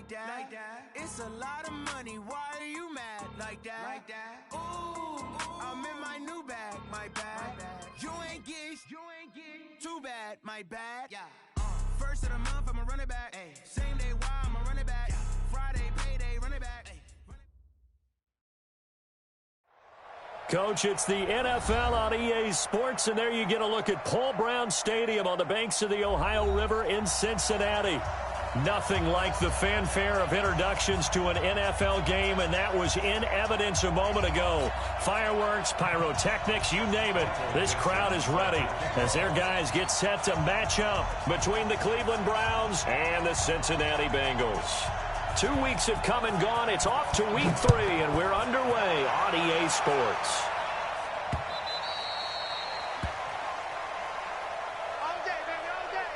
like that. It's a lot of money, why are you mad like that? Ooh, I'm in my new bag, my bad. You ain't get too bad, my bad. First of the month, I'ma run it back. Same day, why I'ma run it back. Friday, payday, run it back. Coach, it's the NFL on EA Sports, and there you get a look at Paul Brown Stadium on the banks of the Ohio River in Cincinnati. Nothing like the fanfare of introductions to an NFL game, and that was in evidence a moment ago. Fireworks, pyrotechnics, you name it. This crowd is ready as their guys get set to match up between the Cleveland Browns and the Cincinnati Bengals. 2 weeks have come and gone. It's off to week 3, and we're underway on EA Sports. All day, baby, all day.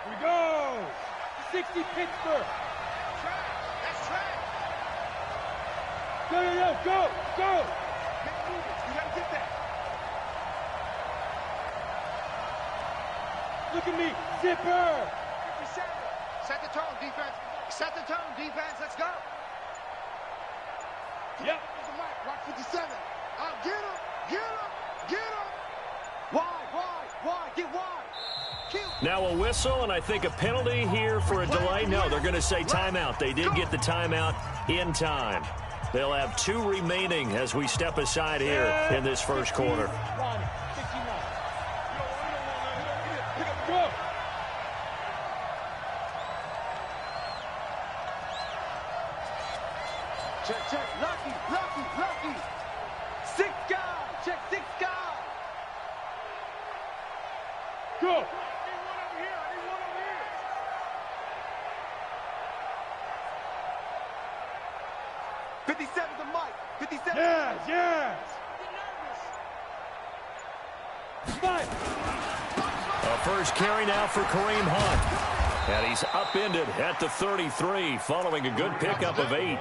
Here we go. 60 Pittsburgh. That's track. Go. Get moving. You gotta get that. Look at me. Zipper. 57. Set the tone, defense. Set the tone, defense. Let's go. Yep. Here's the mic. Watch 57. Get him. Why? Get wide. Kill. Now a whistle, and I think a penalty here for a delay. No, they're going to say timeout. They did get the timeout in time. They'll have 2 remaining as we step aside here in this first quarter. Check. Lucky. 6 guys. Check 6 guys. Go. I need one over here. 57 the mic. 57. Yes. Five. A first carry now for Kareem Hunt. And he's upended at the 33 following a good pickup of 8.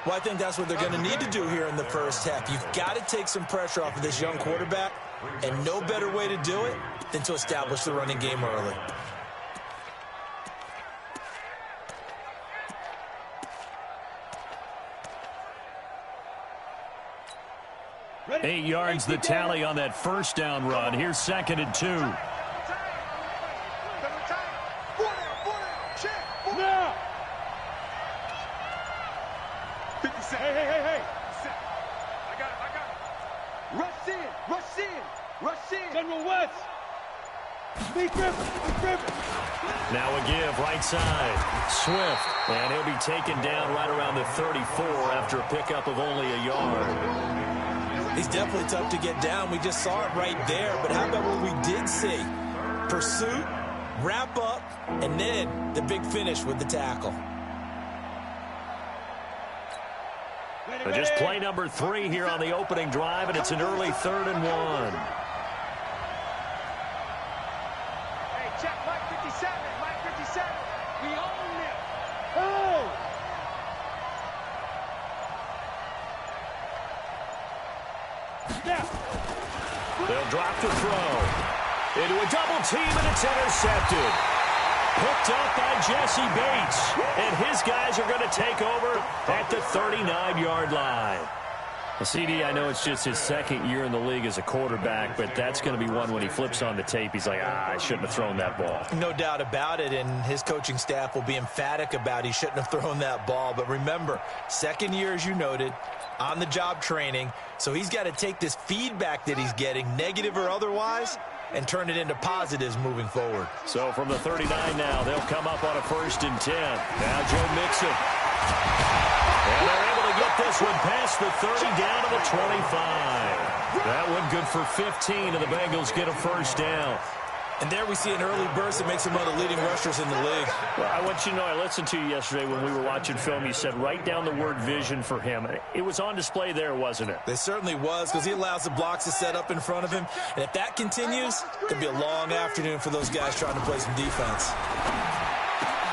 Well, I think that's what they're going to need to do here in the first half. You've got to take some pressure off of this young quarterback, and no better way to do it than to establish the running game early. Ready. 8 yards the tally on that first down run. Here's 2nd and 2. Now. 57. Hey. I got it. Rush in. General West. Lee Griffin. Now a give right side. Swift. And he'll be taken down right around the 34 after a pickup of only a yard. He's definitely tough to get down. We just saw it right there. But how about what we did see? Pursuit, wrap up, and then the big finish with the tackle. Just play number 3 here on the opening drive, and it's an early 3rd and 1. Hey, check Mike 57. We own it. Hey. Snap. They'll drop the throw. Into a double team, and it's intercepted. Picked up by Jesse Bates. And his guys are going to take over at the 39-yard line. Well, CD, I know it's just his 2nd year in the league as a quarterback, but that's going to be one when he flips on the tape. He's like, I shouldn't have thrown that ball. No doubt about it, and his coaching staff will be emphatic about he shouldn't have thrown that ball. But remember, 2nd year, as you noted, on-the-job training, so he's got to take this feedback that he's getting, negative or otherwise, and turn it into positives moving forward. So from the 39 now, they'll come up on a 1st and 10. Now Joe Mixon. And they're able to get this one past the 30 down to the 25. That one good for 15, and the Bengals get a 1st down. And there we see an early burst that makes him one of the leading rushers in the league. Well, I want you to know, I listened to you yesterday when we were watching film. You said write down the word vision for him. It was on display there, wasn't it? It certainly was, because he allows the blocks to set up in front of him. And if that continues, it could be a long afternoon for those guys trying to play some defense.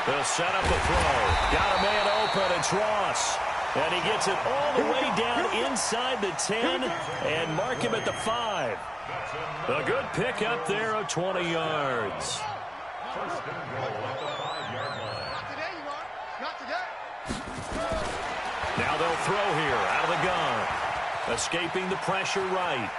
They'll set up a throw. Got a man open. It's Ross. And he gets it all the way down inside the 10 and mark him at the 5. A good pick up there of 20 yards. Not today, you are. Not today. Now they'll throw here out of the gun. Escaping the pressure right.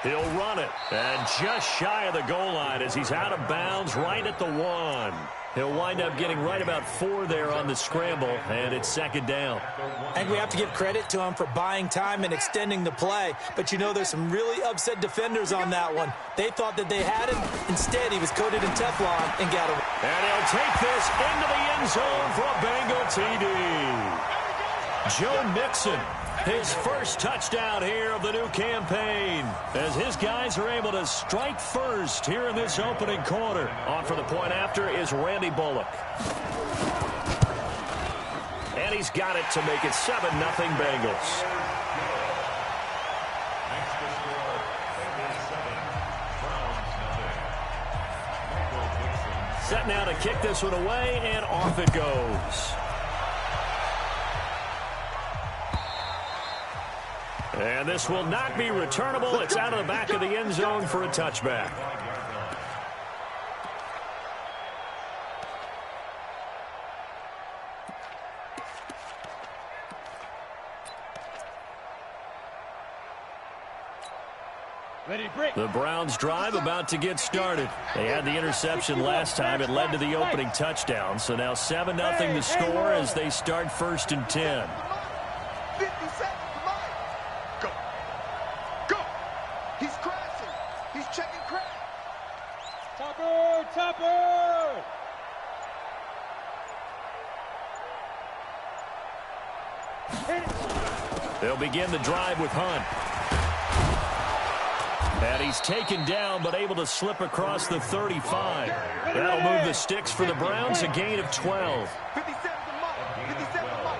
He'll run it. And just shy of the goal line as he's out of bounds right at the 1. He'll wind up getting right about 4 there on the scramble, and it's second down. I think we have to give credit to him for buying time and extending the play. But, you know, there's some really upset defenders on that one. They thought that they had him. Instead, he was coated in Teflon and got away. And he'll take this into the end zone for a Bengal TD. Joe Mixon, his first touchdown here of the new campaign, as his guys are able to strike first here in this opening quarter. On for the point after is Randy Bullock. And he's got it to make it 7-0 Bengals. Set now to kick this one away, and off it goes. And this will not be returnable. It's out of the back of the end zone for a touchback. The Browns drive about to get started. They had the interception last time. It led to the opening touchdown. So now 7-0 the score as they start 1st and 10. 50 seconds, come on. Go. Go. He's crashing. He's checking crash. Topper! Topper! They'll begin the drive with Hunt. And he's taken down, but able to slip across the 35. That'll move the sticks for the Browns, a gain of 12. 57 to Mike. 57 to Mike.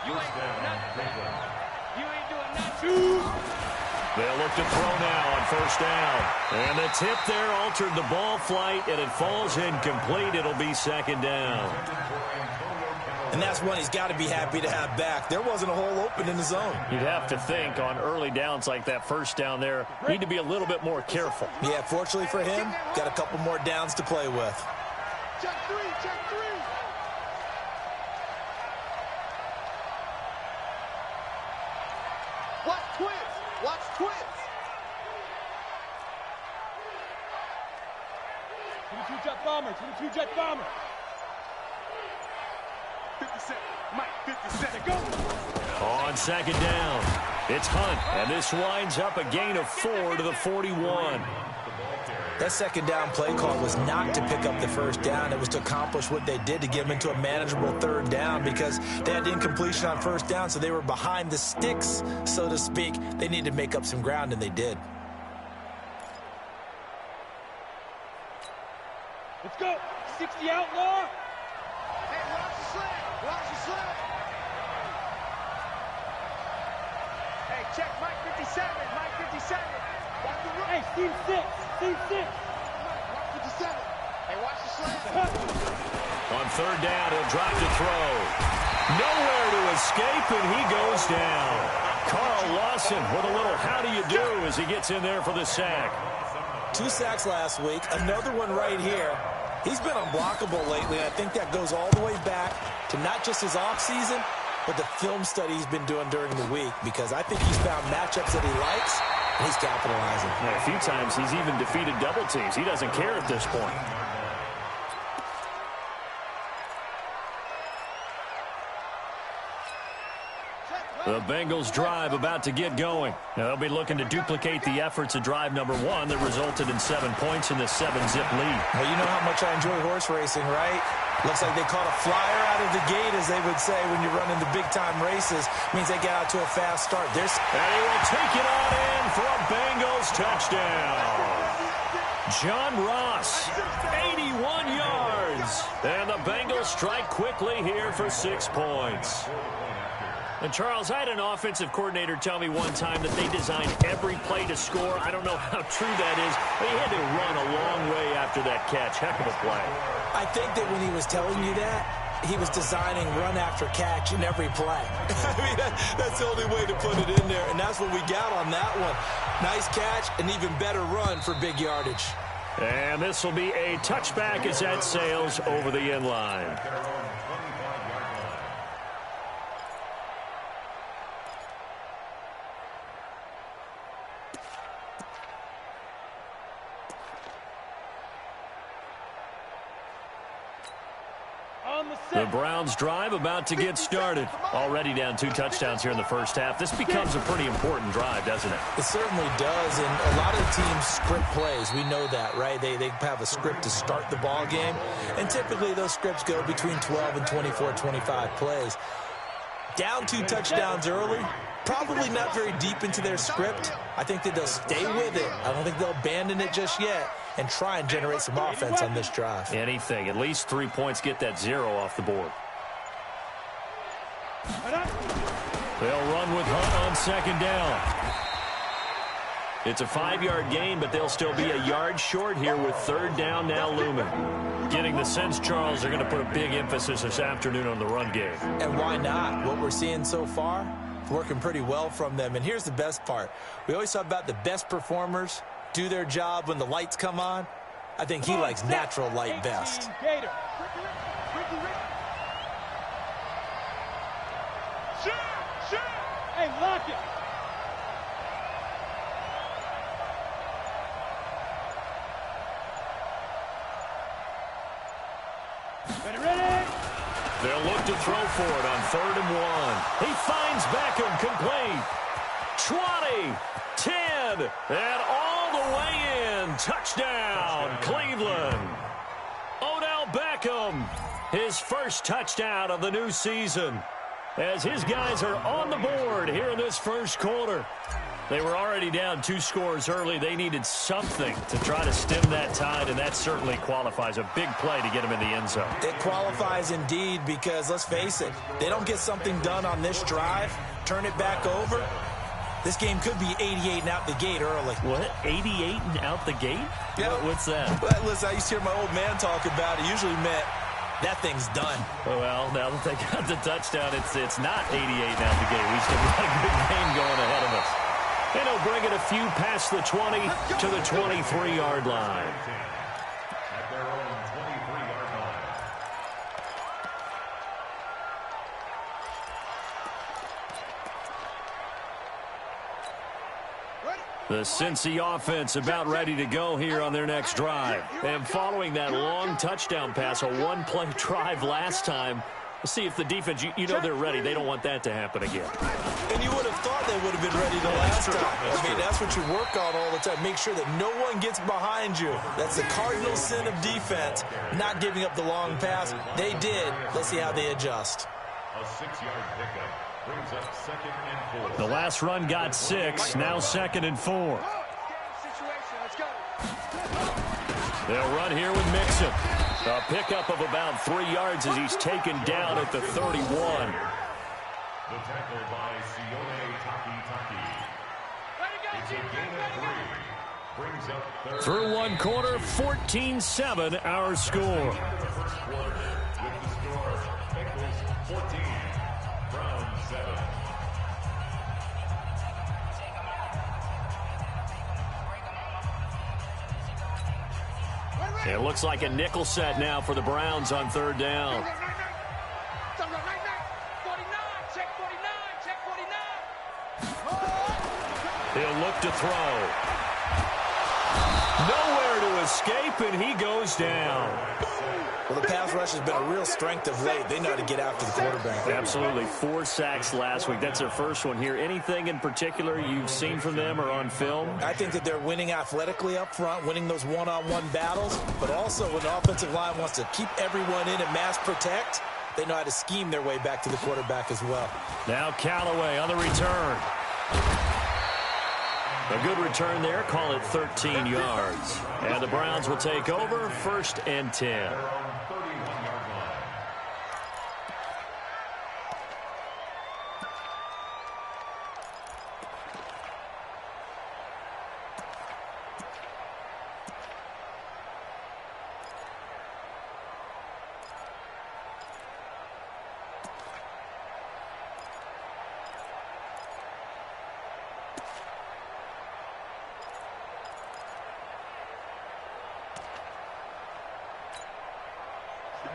You ain't doing nothing. You ain't doing nothing. They'll look to throw now on 1st down. And the tip there altered the ball flight, and it falls incomplete. It'll be 2nd down. And that's one he's got to be happy to have back. There wasn't a hole open in the zone. You'd have to think on early downs like that 1st down there, need to be a little bit more careful. Yeah, fortunately for him, got a couple more downs to play with. Check 3, check 3. Watch twins. Watch twins. 22 jet bomber, 22 jet bomber. 57. Mike, 57. Go. On 2nd down, it's Hunt, and this winds up a gain of 4 to the 41. That 2nd down play call was not to pick up the 1st down. It was to accomplish what they did to get them into a manageable 3rd down because they had incompletion on 1st down, so they were behind the sticks, so to speak. They needed to make up some ground, and they did. Let's go. 60 outlaw. Hey, watch the slant. Watch the slant. Hey, check Mike 57. Mike 57. Watch the run. Hey, Steve 6. Steve 6. Mike 57. Hey, watch the slant. On 3rd down, he'll drop to throw. Nowhere to escape, and he goes down. Carl Lawson with a little how do you do as he gets in there for the sack. 2 sacks last week, another one right here. He's been unblockable lately, and I think that goes all the way back to not just his offseason, but the film study he's been doing during the week, because I think he's found matchups that he likes, and he's capitalizing. Yeah, a few times he's even defeated double teams. He doesn't care at this point. The Bengals drive about to get going. Now they'll be looking to duplicate the efforts of drive number 1 that resulted in 7 points in the 7-zip lead. Well, you know how much I enjoy horse racing, right? Looks like they caught a flyer out of the gate, as they would say when you're running the big-time races. Means they get out to a fast start. And he will take it on in for a Bengals touchdown. John Ross, 81 yards. And the Bengals strike quickly here for 6 points. And, Charles, I had an offensive coordinator tell me one time that they designed every play to score. I don't know how true that is, but he had to run a long way after that catch. Heck of a play. I think that when he was telling you that, he was designing run after catch in every play. I mean, that's the only way to put it in there, and that's what we got on that one. Nice catch, an even better run for big yardage. And this will be a touchback as that sails over the end line. The Browns drive about to get started. Already down 2 touchdowns here in the first half. This becomes a pretty important drive, doesn't it? It certainly does, and a lot of the teams script plays. We know that, right? They have a script to start the ball game, and typically those scripts go between 12 and 24, 25 plays. Down 2 touchdowns early, probably not very deep into their script. I think that they'll stay with it. I don't think they'll abandon it just yet and try and generate some offense on this drive. Anything. At least 3 points, get that 0 off the board. They'll run with Hunt on second down. It's a 5-yard gain, but they'll still be a yard short here with third down now looming. Getting the sense, Charles, they're going to put a big emphasis this afternoon on the run game. And why not? What we're seeing so far, working pretty well from them. And here's the best part. We always talk about the best performers do their job when the lights come on. I think he likes natural light best. Hey, lock it. Ready? They'll look to throw for it on 3rd and 1. He finds Beckham complete. 20, 10, and all the way in. Touchdown, Cleveland. Odell Beckham, his first touchdown of the new season, as his guys are on the board here in this first quarter. They were already down 2 scores early. They needed something to try to stem that tide, and that certainly qualifies. A big play to get him in the end zone. It qualifies indeed because, let's face it, they don't get something done on this drive, turn it back over, this game could be 88 and out the gate early. What? 88 and out the gate? Yeah. What's that? Well, listen, I used to hear my old man talk about it. Usually meant that thing's done. Well, now that they got the touchdown, it's not 88 and out the gate. We still got a good game going ahead of us. And he'll bring it a few past the 20 to the 23-yard line. At their own 23-yard line. The Cincy offense about ready to go here on their next drive. And following that long touchdown pass, a one-play drive last time, we'll see if the defense, you know they're ready. They don't want that to happen again. And you would have thought they would have been ready the last time. I mean, that's what you work on all the time. Make sure that no one gets behind you. That's the cardinal sin of defense, not giving up the long pass. They did. Let's see how they adjust. A 6-yard pickup brings up 2nd and 4. The last run got 6, now 2nd and 4. They'll run here with Mixon. A pickup of about 3 yards as he's taken down at the 31. The tackle by Sione Taki. It's a gain of 3. Brings up 3rd. Through one quarter, 14-7 our score. The first quarter with the score Bengals 14, Browns 7. It looks like a nickel set now for the Browns on 3rd down. He'll look to throw. Nowhere to escape, and he goes down. Well, the pass rush has been a real strength of late. They know how to get after the quarterback. Absolutely. 4 sacks last week. That's their first one here. Anything in particular you've seen from them or on film? I think that they're winning athletically up front, winning those one-on-one battles, but also when the offensive line wants to keep everyone in and mass protect, they know how to scheme their way back to the quarterback as well. Now Callaway on the return. A good return there. Call it 13 yards. And the Browns will take over 1st and 10.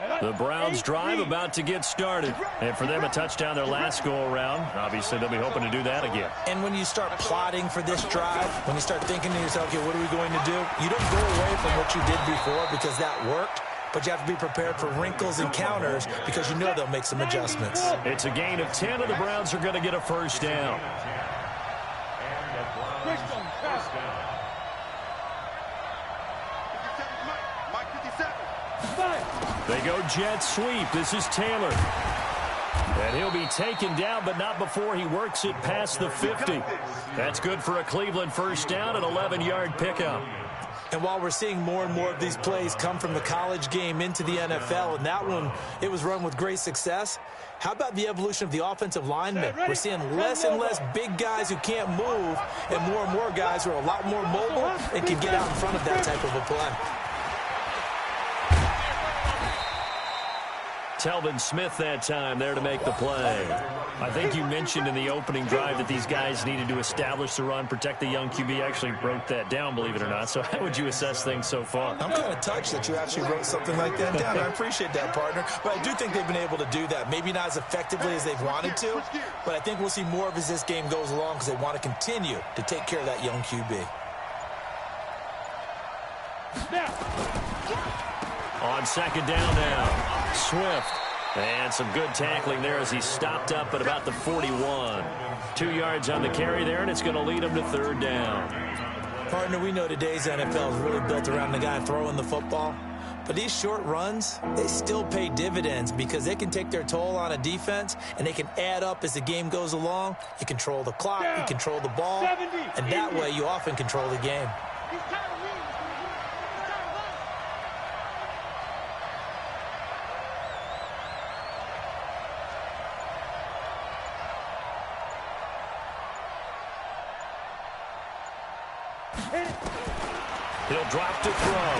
The Browns drive about to get started. And for them, a touchdown their last go-around. Obviously, they'll be hoping to do that again. And when you start plotting for this drive, when you start thinking to yourself, okay, what are we going to do? You don't go away from what you did before because that worked, but you have to be prepared for wrinkles and counters because you know they'll make some adjustments. It's a gain of 10, and the Browns are going to get a first down. They go jet sweep. This is Taylor. And he'll be taken down, but not before he works it past the 50. That's good for a Cleveland first down, an 11-yard pickup. And while we're seeing more and more of these plays come from the college game into the NFL, and that one, it was run with great success, how about the evolution of the offensive linemen? We're seeing less and less big guys who can't move and more guys who are a lot more mobile and can get out in front of that type of a play. Telvin Smith that time there to make the play. I think you mentioned in the opening drive that these guys needed to establish the run, protect the young QB. Actually broke that down, believe it or not. So how would you assess things so far? I'm kind of touched that you actually wrote something like that down. I appreciate that, partner. But I do think they've been able to do that. Maybe not as effectively as they've wanted to, but I think we'll see more of as this game goes along because they want to continue to take care of that young QB. On second down now. Swift. And some good tackling there as he stopped up at about the 41. 2 yards on the carry there, and it's going to lead him to third down. Partner, we know today's NFL is really built around the guy throwing the football. But these short runs, they still pay dividends because they can take their toll on a defense, and they can add up as the game goes along. You control the clock, you control the ball, and that way you often control the game. He'll drop to throw.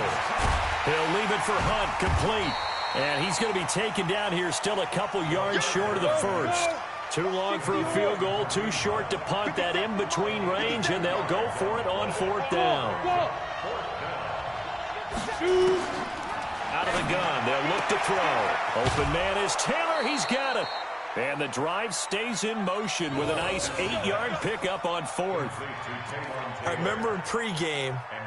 He'll leave it for Hunt, complete. And he's going to be taken down here, still a couple yards short of the first. Too long for a field goal, too short to punt, that in-between range, and they'll go for it on fourth down. Out of the gun, they'll look to throw. Open man is Taylor, he's got it. And the drive stays in motion with a nice 8-yard pickup on fourth. I remember in pregame,